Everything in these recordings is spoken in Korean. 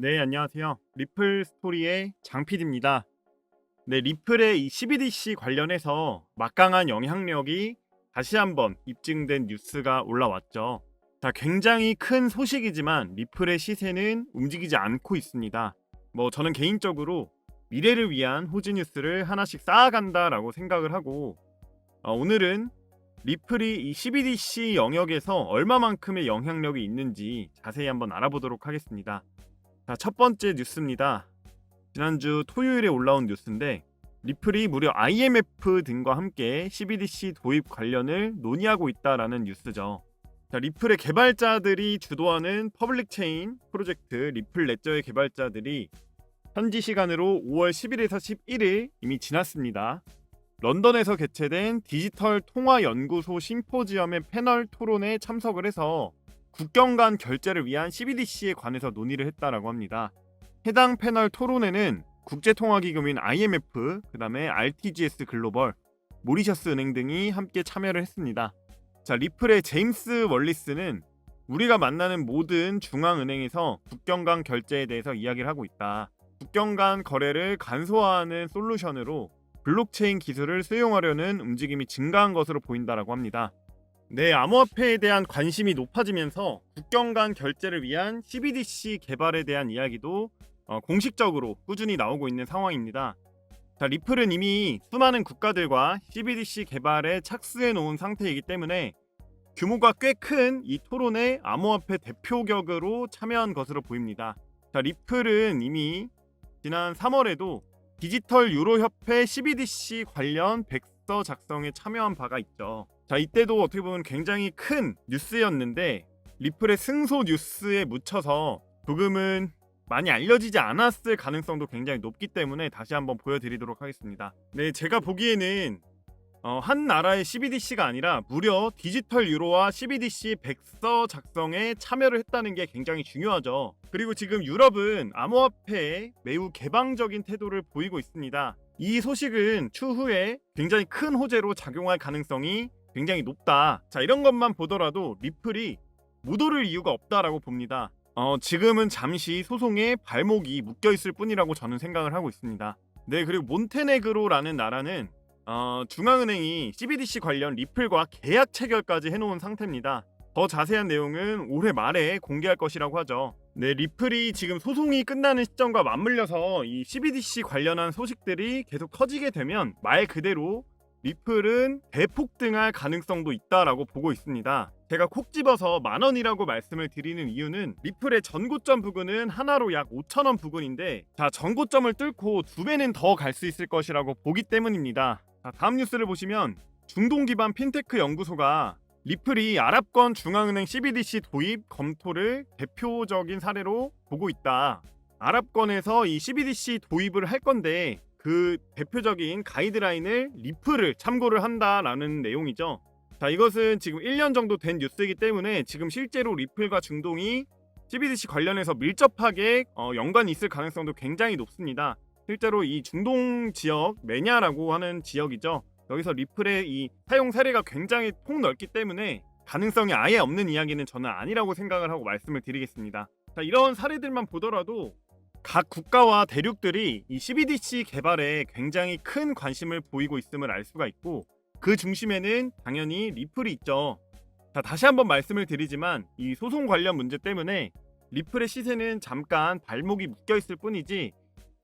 네, 안녕하세요. 리플 스토리의 장PD입니다. 네, 리플의 이 CBDC 관련해서 막강한 영향력이 다시 한번 입증된 뉴스가 올라왔죠. 자, 굉장히 큰 소식이지만 리플의 시세는 움직이지 않고 있습니다. 저는 개인적으로 미래를 위한 호재 뉴스를 하나씩 쌓아간다라고 생각을 하고 오늘은 리플이 이 CBDC 영역에서 얼마만큼의 영향력이 있는지 자세히 한번 알아보도록 하겠습니다. 자, 첫 번째 뉴스입니다. 지난주 토요일에 올라온 뉴스인데 리플이 무려 IMF 등과 함께 CBDC 도입 관련을 논의하고 있다라는 뉴스죠. 자, 리플의 개발자들이 주도하는 퍼블릭 체인 프로젝트 리플 레저의 개발자들이 현지 시간으로 5월 10일에서 11일 이미 지났습니다. 런던에서 개최된 디지털 통화 연구소 심포지엄의 패널 토론에 참석을 해서 국경 간 결제를 위한 CBDC에 관해서 논의를 했다라고 합니다. 해당 패널 토론에는 국제통화기금인 IMF, 그다음에 RTGS 글로벌, 모리셔스 은행 등이 함께 참여를 했습니다. 자, 리플의 제임스 월리스는 우리가 만나는 모든 중앙은행에서 국경 간 결제에 대해서 이야기를 하고 있다. 국경 간 거래를 간소화하는 솔루션으로 블록체인 기술을 수용하려는 움직임이 증가한 것으로 보인다라고 합니다. 네, 암호화폐에 대한 관심이 높아지면서 국경 간 결제를 위한 CBDC 개발에 대한 이야기도 공식적으로 꾸준히 나오고 있는 상황입니다. 자, 리플은 이미 수많은 국가들과 CBDC 개발에 착수해 놓은 상태이기 때문에 규모가 꽤 큰 이 토론에 암호화폐 대표격으로 참여한 것으로 보입니다. 자, 리플은 이미 지난 3월에도 디지털 유로협회 CBDC 관련 백서 작성에 참여한 바가 있죠. 자, 이때도 어떻게 보면 굉장히 큰 뉴스였는데 리플의 승소 뉴스에 묻혀서 조금은 많이 알려지지 않았을 가능성도 굉장히 높기 때문에 다시 한번 보여드리도록 하겠습니다. 네, 제가 보기에는 한 나라의 CBDC가 아니라 무려 디지털 유로와 CBDC 백서 작성에 참여를 했다는 게 굉장히 중요하죠. 그리고 지금 유럽은 암호화폐에 매우 개방적인 태도를 보이고 있습니다. 이 소식은 추후에 굉장히 큰 호재로 작용할 가능성이 굉장히 높다. 자, 이런 것만 보더라도 리플이 못 오를 이유가 없다라고 봅니다. 지금은 잠시 소송에 발목이 묶여 있을 뿐이라고 저는 생각을 하고 있습니다. 네, 그리고 몬테네그로라는 나라는 중앙은행이 CBDC 관련 리플과 계약 체결까지 해놓은 상태입니다. 더 자세한 내용은 올해 말에 공개할 것이라고 하죠. 네, 리플이 지금 소송이 끝나는 시점과 맞물려서 이 CBDC 관련한 소식들이 계속 터지게 되면 말 그대로 리플은 대폭등할 가능성도 있다라고 보고 있습니다. 제가 콕 집어서 만원이라고 말씀을 드리는 이유는 리플의 전고점 부근은 하나로 약 5,000원 부근인데, 자, 전고점을 뚫고 2배는 더 갈 수 있을 것이라고 보기 때문입니다. 자, 다음 뉴스를 보시면 중동 기반 핀테크 연구소가 리플이 아랍권 중앙은행 CBDC 도입 검토를 대표적인 사례로 보고 있다. 아랍권에서 이 CBDC 도입을 할 건데 그 대표적인 가이드라인을 리플을 참고를 한다라는 내용이죠. 자, 이것은 지금 1년 정도 된 뉴스이기 때문에 지금 실제로 리플과 중동이 CBDC 관련해서 밀접하게 연관이 있을 가능성도 굉장히 높습니다. 실제로 이 중동 지역, 메냐라고 하는 지역이죠. 여기서 리플의 이 사용 사례가 굉장히 폭넓기 때문에 가능성이 아예 없는 이야기는 저는 아니라고 생각을 하고 말씀을 드리겠습니다. 자, 이런 사례들만 보더라도 각 국가와 대륙들이 이 CBDC 개발에 굉장히 큰 관심을 보이고 있음을 알 수가 있고, 그 중심에는 당연히 리플이 있죠. 자, 다시 한번 말씀을 드리지만 이 소송 관련 문제 때문에 리플의 시세는 잠깐 발목이 묶여 있을 뿐이지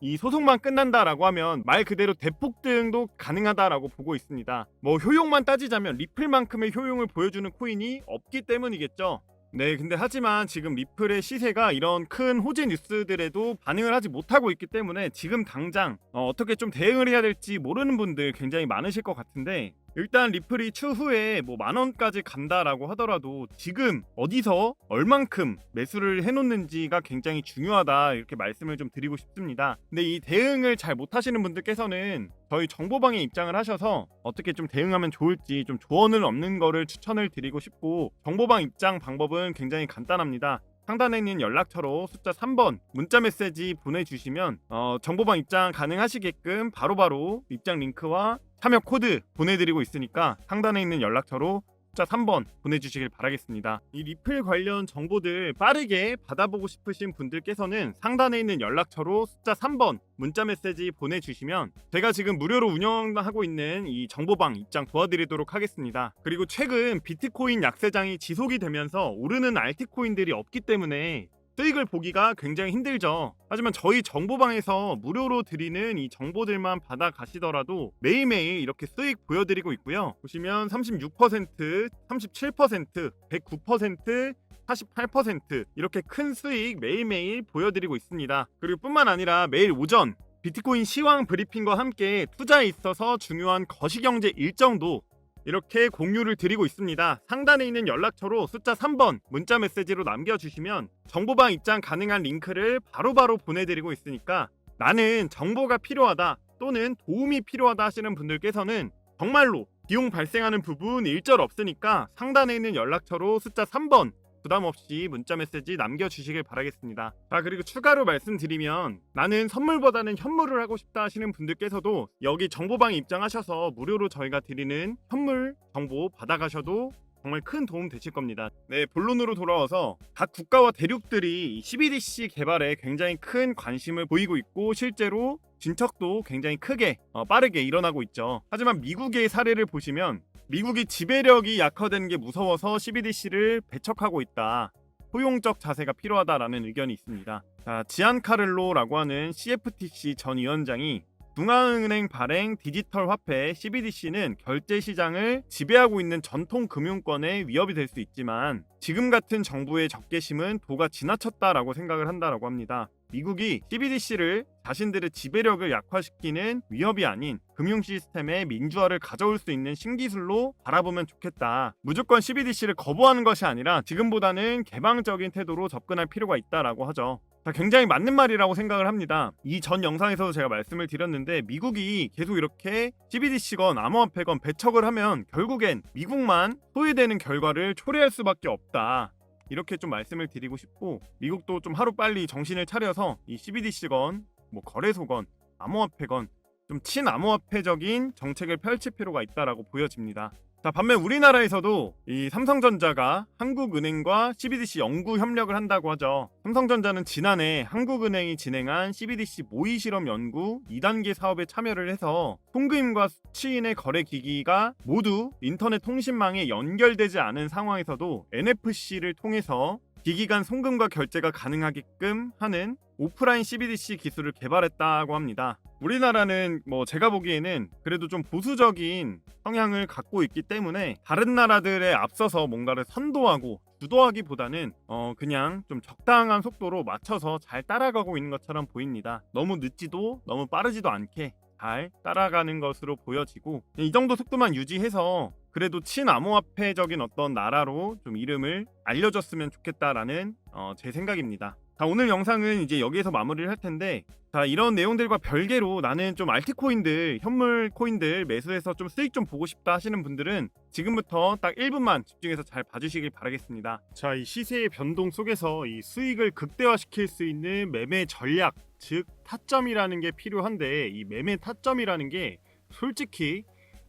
이 소송만 끝난다라고 하면 말 그대로 대폭등도 가능하다라고 보고 있습니다. 효용만 따지자면 리플만큼의 효용을 보여주는 코인이 없기 때문이겠죠. 네, 근데 하지만 지금 리플의 시세가 이런 큰 호재 뉴스들에도 반응을 하지 못하고 있기 때문에 지금 당장 어떻게 좀 대응을 해야 될지 모르는 분들 굉장히 많으실 것 같은데, 일단 리플이 추후에 만원까지 간다라고 하더라도 지금 어디서 얼만큼 매수를 해놓는지가 굉장히 중요하다, 이렇게 말씀을 좀 드리고 싶습니다. 근데 이 대응을 잘 못하시는 분들께서는 저희 정보방에 입장을 하셔서 어떻게 좀 대응하면 좋을지 좀 조언을 얻는 거를 추천을 드리고 싶고, 정보방 입장 방법은 굉장히 간단합니다. 상단에 있는 연락처로 숫자 3번 문자 메시지 보내주시면 정보방 입장 가능하시게끔 바로바로 입장 링크와 참여 코드 보내드리고 있으니까 상단에 있는 연락처로 숫자 3번 보내주시길 바라겠습니다. 이 리플 관련 정보들 빠르게 받아보고 싶으신 분들께서는 상단에 있는 연락처로 숫자 3번 문자 메시지 보내주시면 제가 지금 무료로 운영하고 있는 이 정보방 입장 도와드리도록 하겠습니다. 그리고 최근 비트코인 약세장이 지속이 되면서 오르는 알트코인들이 없기 때문에 수익을 보기가 굉장히 힘들죠. 하지만 저희 정보방에서 무료로 드리는 이 정보들만 받아 가시더라도 매일매일 이렇게 수익 보여드리고 있고요. 보시면 36%, 37%, 109%, 48% 이렇게 큰 수익 매일매일 보여드리고 있습니다. 그리고 뿐만 아니라 매일 오전 비트코인 시황 브리핑과 함께 투자에 있어서 중요한 거시경제 일정도 이렇게 공유를 드리고 있습니다. 상단에 있는 연락처로 숫자 3번 문자 메시지로 남겨주시면 정보방 입장 가능한 링크를 바로바로 보내드리고 있으니까 나는 정보가 필요하다 또는 도움이 필요하다 하시는 분들께서는 정말로 비용 발생하는 부분 일절 없으니까 상단에 있는 연락처로 숫자 3번 부담없이 문자 메시지 남겨주시길 바라겠습니다. 그리고 추가로 말씀드리면 나는 선물보다는 현물을 하고 싶다 하시는 분들께서도 여기 정보방에 입장하셔서 무료로 저희가 드리는 현물 정보 받아가셔도 정말 큰 도움 되실 겁니다. 네, 본론으로 돌아와서 각 국가와 대륙들이 CBDC 개발에 굉장히 큰 관심을 보이고 있고 실제로 진척도 굉장히 크게 빠르게 일어나고 있죠. 하지만 미국의 사례를 보시면 미국이 지배력이 약화되는 게 무서워서 CBDC를 배척하고 있다. 포용적 자세가 필요하다라는 의견이 있습니다. 지안카를로라고 하는 CFTC 전 위원장이 중앙은행 발행 디지털 화폐 CBDC는 결제 시장을 지배하고 있는 전통 금융권에 위협이 될 수 있지만 지금 같은 정부의 적개심은 도가 지나쳤다라고 생각을 한다라고 합니다. 미국이 CBDC를 자신들의 지배력을 약화시키는 위협이 아닌 금융 시스템의 민주화를 가져올 수 있는 신기술로 바라보면 좋겠다. 무조건 CBDC를 거부하는 것이 아니라 지금보다는 개방적인 태도로 접근할 필요가 있다라고 하죠. 굉장히 맞는 말이라고 생각을 합니다. 이 전 영상에서도 제가 말씀을 드렸는데 미국이 계속 이렇게 CBDC건 암호화폐건 배척을 하면 결국엔 미국만 소외되는 결과를 초래할 수밖에 없다. 이렇게 좀 말씀을 드리고 싶고 미국도 좀 하루빨리 정신을 차려서 이 CBDC건 거래소건 암호화폐건 좀 친암호화폐적인 정책을 펼칠 필요가 있다라고 보여집니다. 반면 우리나라에서도 이 삼성전자가 한국은행과 CBDC 연구 협력을 한다고 하죠. 삼성전자는 지난해 한국은행이 진행한 CBDC 모의 실험 연구 2단계 사업에 참여를 해서 송금과 수취인의 거래 기기가 모두 인터넷 통신망에 연결되지 않은 상황에서도 NFC를 통해서 기기 간 송금과 결제가 가능하게끔 하는 오프라인 CBDC 기술을 개발했다고 합니다. 우리나라는 제가 보기에는 그래도 좀 보수적인 성향을 갖고 있기 때문에 다른 나라들에 앞서서 뭔가를 선도하고 주도하기보다는 그냥 좀 적당한 속도로 맞춰서 잘 따라가고 있는 것처럼 보입니다. 너무 늦지도 너무 빠르지도 않게 잘 따라가는 것으로 보여지고 이 정도 속도만 유지해서 그래도 친암호화폐적인 어떤 나라로 좀 이름을 알려줬으면 좋겠다라는 제 생각입니다. 오늘 영상은 이제 여기에서 마무리를 할 텐데 이런 내용들과 별개로 나는 좀 알트코인들, 현물 코인들 매수해서 좀 수익 좀 보고 싶다 하시는 분들은 지금부터 딱 1분만 집중해서 잘 봐주시길 바라겠습니다. 이 시세의 변동 속에서 이 수익을 극대화시킬 수 있는 매매 전략, 즉 타점이라는 게 필요한데 이 매매 타점이라는 게 솔직히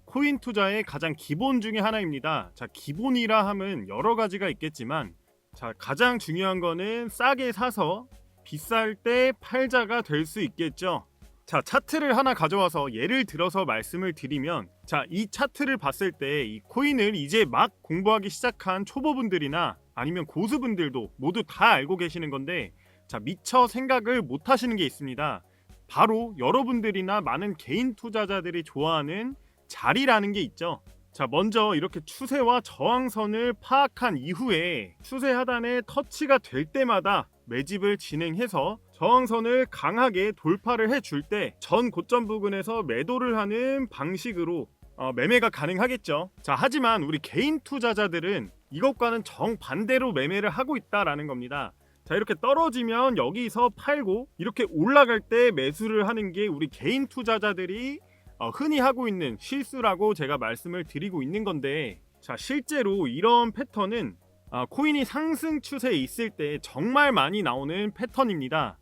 코인 투자의 가장 기본 중에 하나입니다. 기본이라 함은 여러 가지가 있겠지만 가장 중요한 거는 싸게 사서 비쌀 때 팔자가 될 수 있겠죠. 차트를 하나 가져와서 예를 들어서 말씀을 드리면 이 차트를 봤을 때 이 코인을 이제 막 공부하기 시작한 초보분들이나 아니면 고수분들도 모두 다 알고 계시는 건데 미처 생각을 못 하시는 게 있습니다. 바로 여러분들이나 많은 개인 투자자들이 좋아하는 자리라는 게 있죠. 먼저 이렇게 추세와 저항선을 파악한 이후에 추세 하단에 터치가 될 때마다 매집을 진행해서 저항선을 강하게 돌파를 해줄 때 전 고점 부근에서 매도를 하는 방식으로 매매가 가능하겠죠. 하지만 우리 개인 투자자들은 이것과는 정반대로 매매를 하고 있다라는 겁니다. 이렇게 떨어지면 여기서 팔고 이렇게 올라갈 때 매수를 하는 게 우리 개인 투자자들이 흔히 하고 있는 실수라고 제가 말씀을 드리고 있는 건데 실제로 이런 패턴은 코인이 상승 추세에 있을 때 정말 많이 나오는 패턴입니다.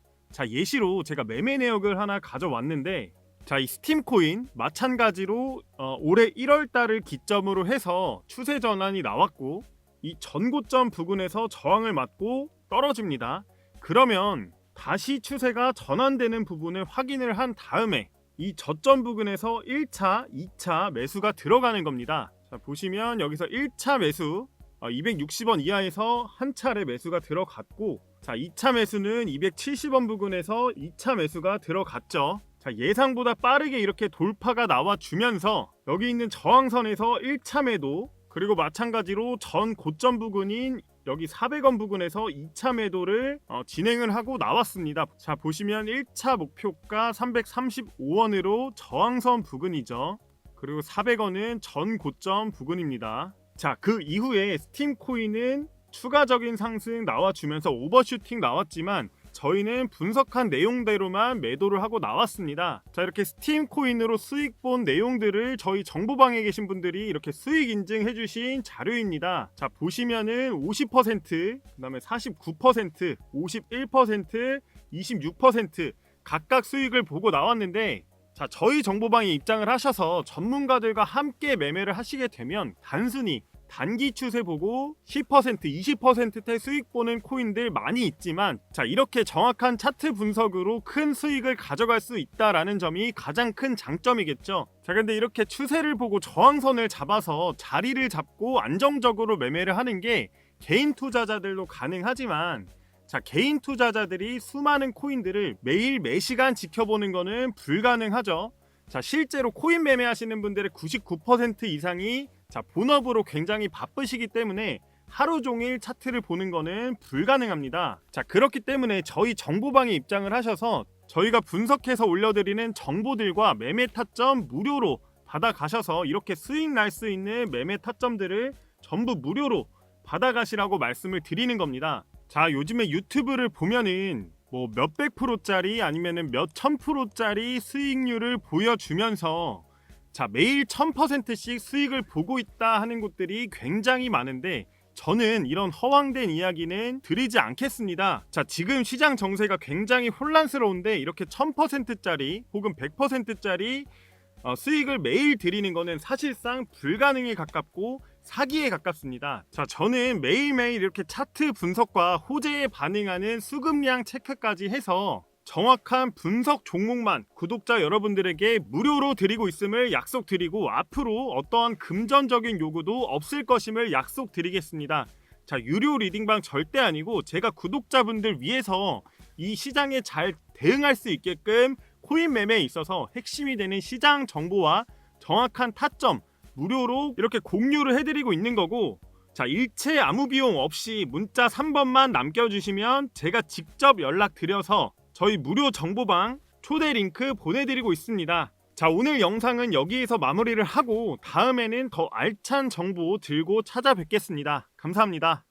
예시로 제가 매매 내역을 하나 가져왔는데 자, 이 스팀 코인 마찬가지로 올해 1월 달을 기점으로 해서 추세 전환이 나왔고 이 전고점 부근에서 저항을 맞고 떨어집니다. 그러면 다시 추세가 전환되는 부분을 확인을 한 다음에 이 저점 부근에서 1차, 2차 매수가 들어가는 겁니다. 자, 보시면 여기서 1차 매수 260원 이하에서 한 차례 매수가 들어갔고, 자, 2차 매수는 270원 부근에서 2차 매수가 들어갔죠. 자, 예상보다 빠르게 이렇게 돌파가 나와주면서 여기 있는 저항선에서 1차 매도, 그리고 마찬가지로 전 고점 부근인 여기 400원 부근에서 2차 매도를 진행을 하고 나왔습니다. 자, 보시면 1차 목표가 335원으로 저항선 부근이죠. 그리고 400원은 전 고점 부근입니다. 자, 그 이후에 스팀 코인은 추가적인 상승 나와주면서 오버슈팅 나왔지만 저희는 분석한 내용대로만 매도를 하고 나왔습니다. 자, 이렇게 스팀 코인으로 수익 본 내용들을 저희 정보방에 계신 분들이 이렇게 수익 인증해 주신 자료입니다. 자, 보시면은 50%, 그다음에 49%, 51%, 26% 각각 수익을 보고 나왔는데, 자, 저희 정보방에 입장을 하셔서 전문가들과 함께 매매를 하시게 되면 단순히 단기 추세 보고 10%, 20%대 수익 보는 코인들 많이 있지만, 자, 이렇게 정확한 차트 분석으로 큰 수익을 가져갈 수 있다라는 점이 가장 큰 장점이겠죠. 자, 근데 이렇게 추세를 보고 저항선을 잡아서 자리를 잡고 안정적으로 매매를 하는 게 개인 투자자들도 가능하지만, 자, 개인 투자자들이 수많은 코인들을 매일 매시간 지켜보는 거는 불가능하죠. 자, 실제로 코인 매매하시는 분들의 99% 이상이 본업으로 굉장히 바쁘시기 때문에 하루 종일 차트를 보는 거는 불가능합니다. 자, 그렇기 때문에 저희 정보방에 입장을 하셔서 저희가 분석해서 올려드리는 정보들과 매매 타점 무료로 받아가셔서 이렇게 수익 날 수 있는 매매 타점들을 전부 무료로 받아가시라고 말씀을 드리는 겁니다. 자, 요즘에 유튜브를 보면은 뭐 몇백 프로짜리 아니면은 몇천 프로짜리 수익률을 보여주면서, 자, 매일 1000%씩 수익을 보고 있다 하는 곳들이 굉장히 많은데 저는 이런 허황된 이야기는 드리지 않겠습니다. 자, 지금 시장 정세가 굉장히 혼란스러운데 이렇게 1000%짜리 혹은 100%짜리 수익을 매일 드리는 거는 사실상 불가능에 가깝고 사기에 가깝습니다. 자, 저는 매일매일 이렇게 차트 분석과 호재에 반응하는 수급량 체크까지 해서 정확한 분석 종목만 구독자 여러분들에게 무료로 드리고 있음을 약속드리고, 앞으로 어떠한 금전적인 요구도 없을 것임을 약속드리겠습니다. 자, 유료 리딩방 절대 아니고 제가 구독자분들 위해서 이 시장에 잘 대응할 수 있게끔 코인 매매에 있어서 핵심이 되는 시장 정보와 정확한 타점 무료로 이렇게 공유를 해드리고 있는 거고, 자, 일체 아무 비용 없이 문자 3번만 남겨주시면 제가 직접 연락드려서 저희 무료 정보방 초대 링크 보내드리고 있습니다. 자, 오늘 영상은 여기에서 마무리를 하고 다음에는 더 알찬 정보 들고 찾아뵙겠습니다. 감사합니다.